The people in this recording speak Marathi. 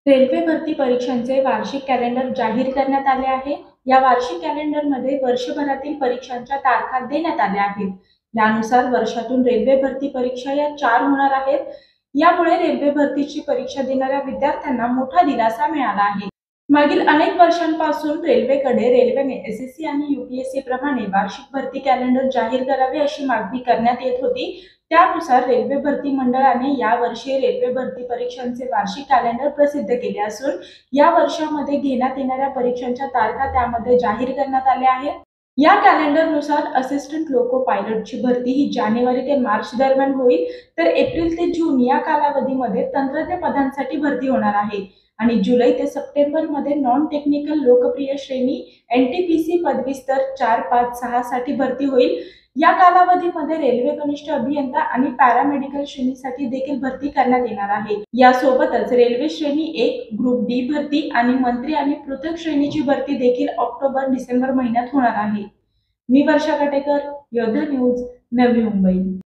रेल्वे भरती परीक्षांचे वार्षिक कॅलेंडर जाहीर करण्यात आले आहे. या वार्षिक कॅलेंडरमध्ये वर्षभरातील परीक्षांच्या तारखा देण्यात आल्या आहेत. यानुसार वर्षातून रेल्वे भरती परीक्षा या 4 होणार आहेत. यामुळे रेल्वे भरतीची परीक्षा देणाऱ्या विद्यार्थ्यांना मोठा दिलासा मिळाला आहे. मागील अनेक वर्षांपासून रेल्वेने एसएससी आणि यूपीएससी प्रमाणे वार्षिक भरती कॅलेंडर जाहीर करावे अशी मागणी करण्यात येत होती. त्यानुसार रेल्वे भरती मंडळाने यावर्षी रेल्वे भरती परीक्षांचे वार्षिक कॅलेंडर प्रसिद्ध केले असून या वर्षामध्ये घेण्यात येणाऱ्या परीक्षांच्या तारखा त्यामध्ये जाहीर करण्यात आल्या आहेत. या कॅलेंडरनुसार असिस्टंट लोको पायलटची भरती ही जानेवारी ते मार्च दरम्यान होईल, तर एप्रिल ते जून या कालावधीमध्ये तंत्रज्ञ पदांसाठी भरती होणार आहे आणि जुलै ते सप्टेंबर मध्ये नॉन टेक्निकल लोकप्रिय श्रेणी एनटीपीसी पदवीस्तर 4, 5, 6 साठी भरती होईल. या कालावधीमध्ये रेल्वे कनिष्ठ अभियंता आणि पॅरामेडिकल श्रेणीसाठी देखील भरती करण्यात येणार आहे. यासोबतच रेल्वे श्रेणी 1, ग्रुप डी भरती आणि मंत्री आणि पृथक श्रेणीची भरती देखील ऑक्टोबर-डिसेंबर महिन्यात होणार आहे. मी वर्षा काटेकर, योद्धा न्यूज, नवी मुंबई.